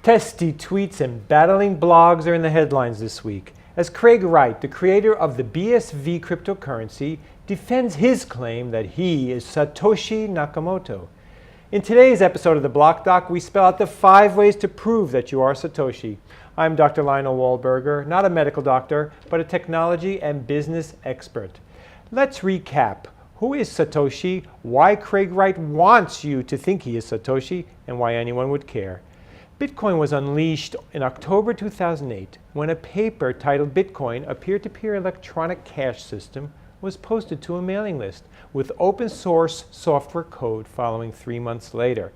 Testy tweets and battling blogs are in the headlines this week, as Craig Wright, the creator of the BSV cryptocurrency, defends his claim that he is Satoshi Nakamoto. In today's episode of the Block Doc, we spell out the 5 ways to prove that you are Satoshi. I'm Dr. Lionel Wolberger, not a medical doctor, but a technology and business expert. Let's recap. Who is Satoshi, why Craig Wright wants you to think he is Satoshi, and why anyone would care. Bitcoin was unleashed in October 2008 when a paper titled Bitcoin, a peer-to-peer electronic cash system, was posted to a mailing list with open source software code following 3 months later.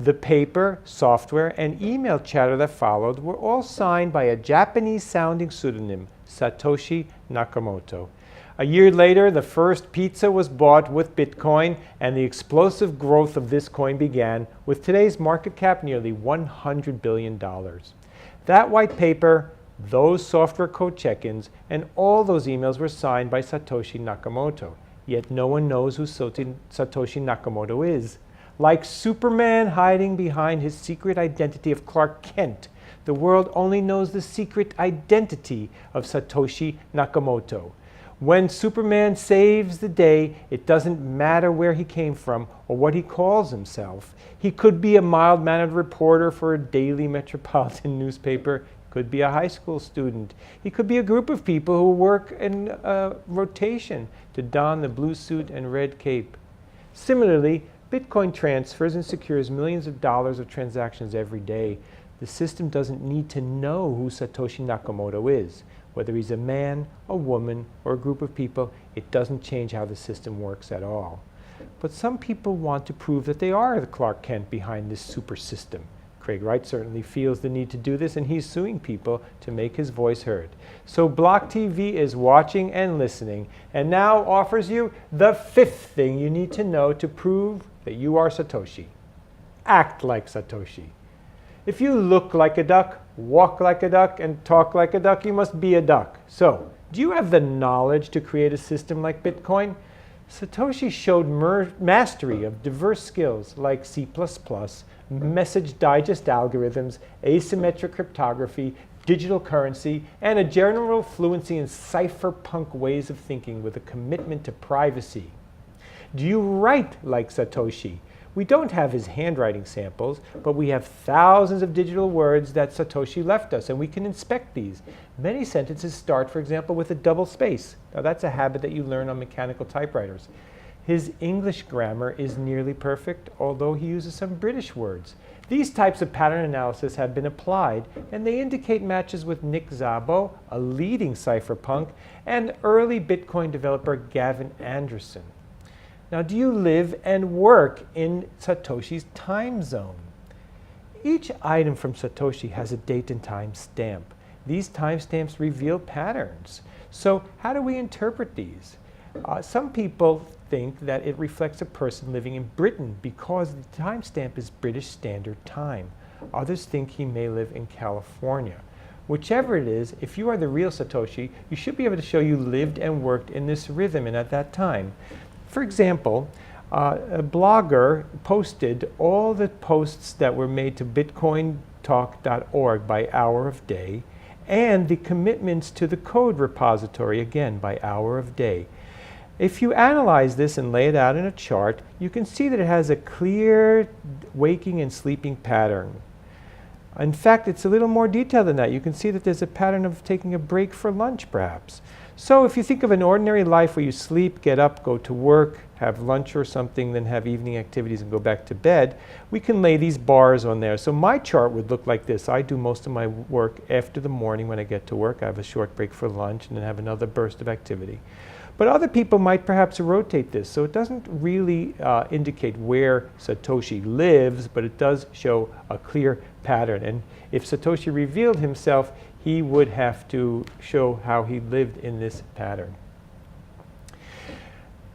The paper, software, and email chatter that followed were all signed by a Japanese-sounding pseudonym, Satoshi Nakamoto. A year later, the first pizza was bought with Bitcoin, and the explosive growth of this coin began, with today's market cap nearly $100 billion. That white paper, those software code check-ins, and all those emails were signed by Satoshi Nakamoto. Yet no one knows who Satoshi Nakamoto is. Like Superman hiding behind his secret identity of Clark Kent, the world only knows the secret identity of Satoshi Nakamoto. When Superman saves the day, it doesn't matter where he came from or what he calls himself. He could be a mild-mannered reporter for a daily metropolitan newspaper, could be a high school student. He could be a group of people who work in rotation to don the blue suit and red cape. Similarly, Bitcoin transfers and secures millions of dollars of transactions every day. The system doesn't need to know who Satoshi Nakamoto is. Whether he's a man, a woman, or a group of people, it doesn't change how the system works at all. But some people want to prove that they are the Clark Kent behind this super system. Craig Wright certainly feels the need to do this, and he's suing people to make his voice heard. So Block TV is watching and listening, and now offers you the 5th thing you need to know to prove that you are Satoshi. Act like Satoshi. If you look like a duck, walk like a duck, and talk like a duck, you must be a duck. So, do you have the knowledge to create a system like Bitcoin? Satoshi showed mastery of diverse skills like C++, message digest algorithms, asymmetric cryptography, digital currency, and a general fluency in cypherpunk ways of thinking with a commitment to privacy. Do you write like Satoshi? We don't have his handwriting samples, but we have thousands of digital words that Satoshi left us, and we can inspect these. Many sentences start, for example, with a double space. Now, that's a habit that you learn on mechanical typewriters. His English grammar is nearly perfect, although he uses some British words. These types of pattern analysis have been applied, and they indicate matches with Nick Szabo, a leading cypherpunk, and early Bitcoin developer Gavin Anderson. Now, do you live and work in Satoshi's time zone? Each item from Satoshi has a date and time stamp. These timestamps reveal patterns. So how do we interpret these? Some people think that it reflects a person living in Britain because the timestamp is British Standard Time. Others think he may live in California. Whichever it is, if you are the real Satoshi, you should be able to show you lived and worked in this rhythm and at that time. For example, a blogger posted all the posts that were made to bitcointalk.org by hour of day, and the commitments to the code repository, again, by hour of day. If you analyze this and lay it out in a chart, you can see that it has a clear waking and sleeping pattern. In fact, it's a little more detailed than that. You can see that there's a pattern of taking a break for lunch, perhaps. So if you think of an ordinary life where you sleep, get up, go to work, have lunch or something, then have evening activities and go back to bed, we can lay these bars on there. So my chart would look like this. I do most of my work after the morning when I get to work. I have a short break for lunch and then have another burst of activity. But other people might perhaps rotate this. So it doesn't really indicate where Satoshi lives, but it does show a clear pattern. And if Satoshi revealed himself, he would have to show how he lived in this pattern.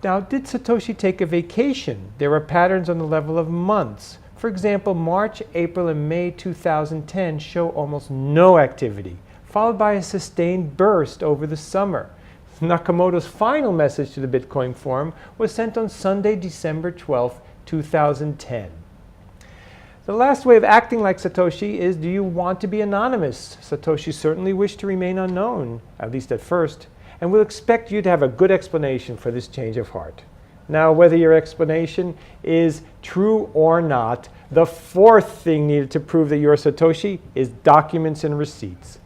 Now, did Satoshi take a vacation? There are patterns on the level of months. For example, March, April, and May 2010 show almost no activity, followed by a sustained burst over the summer. Nakamoto's final message to the Bitcoin forum was sent on Sunday, December 12, 2010. The last way of acting like Satoshi is, do you want to be anonymous? Satoshi certainly wished to remain unknown, at least at first, and will expect you to have a good explanation for this change of heart. Now, whether your explanation is true or not, the fourth thing needed to prove that you're Satoshi is documents and receipts.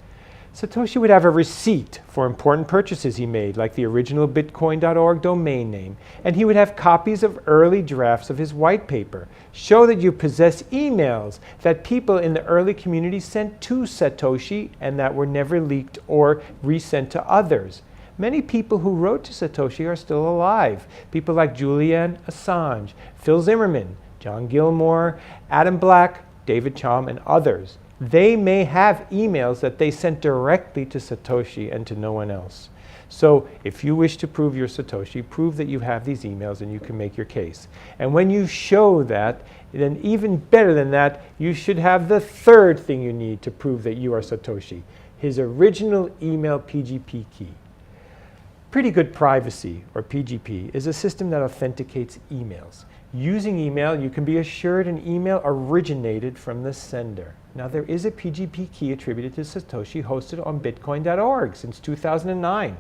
Satoshi would have a receipt for important purchases he made, like the original bitcoin.org domain name, and he would have copies of early drafts of his white paper. Show that you possess emails that people in the early community sent to Satoshi and that were never leaked or resent to others. Many people who wrote to Satoshi are still alive. People like Julian Assange, Phil Zimmerman, John Gilmore, Adam Black, David Chaum, and others. They may have emails that they sent directly to Satoshi and to no one else. So if you wish to prove you're Satoshi, prove that you have these emails and you can make your case. And when you show that, then even better than that, you should have the third thing you need to prove that you are Satoshi, his original email PGP key. Pretty Good Privacy, or PGP, is a system that authenticates emails. Using email, you can be assured an email originated from the sender. Now, there is a PGP key attributed to Satoshi hosted on bitcoin.org since 2009.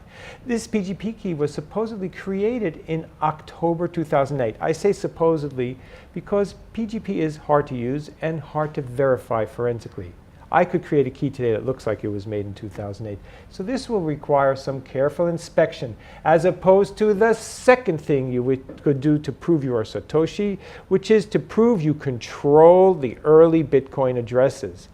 This PGP key was supposedly created in October 2008. I say supposedly because PGP is hard to use and hard to verify forensically. I could create a key today that looks like it was made in 2008. So this will require some careful inspection, as opposed to the second thing you could do to prove you are Satoshi, which is to prove you control the early Bitcoin addresses.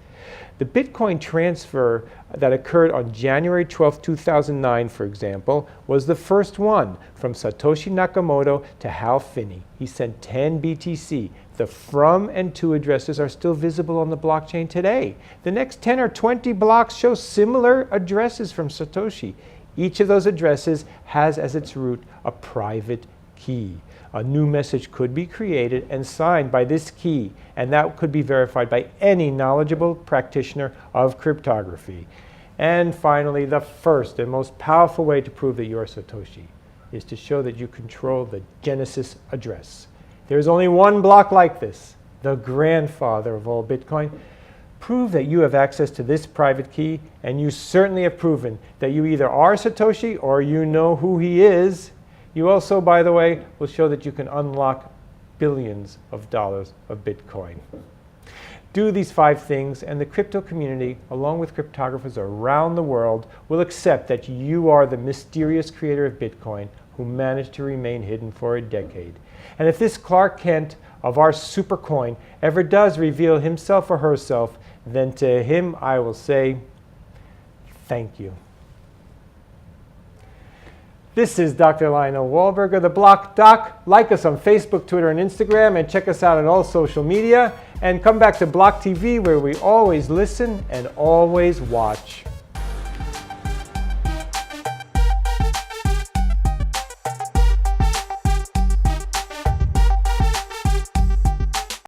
The Bitcoin transfer that occurred on January 12, 2009, for example, was the first one from Satoshi Nakamoto to Hal Finney. He sent 10 BTC. The from and to addresses are still visible on the blockchain today. The next 10 or 20 blocks show similar addresses from Satoshi. Each of those addresses has as its root a private key. A new message could be created and signed by this key, and that could be verified by any knowledgeable practitioner of cryptography. And finally, the first and most powerful way to prove that you are Satoshi is to show that you control the Genesis address. There's only one block like this, the grandfather of all Bitcoin. Prove that you have access to this private key, and you certainly have proven that you either are Satoshi or you know who he is. You also, by the way, will show that you can unlock billions of dollars of Bitcoin. Do these 5 things, and the crypto community, along with cryptographers around the world, will accept that you are the mysterious creator of Bitcoin who managed to remain hidden for a decade. And if this Clark Kent of our super coin ever does reveal himself or herself, then to him I will say, thank you. This is Dr. Lionel Wolberger, the Block Doc. Like us on Facebook, Twitter, and Instagram, and check us out on all social media. And come back to Block TV, where we always listen and always watch.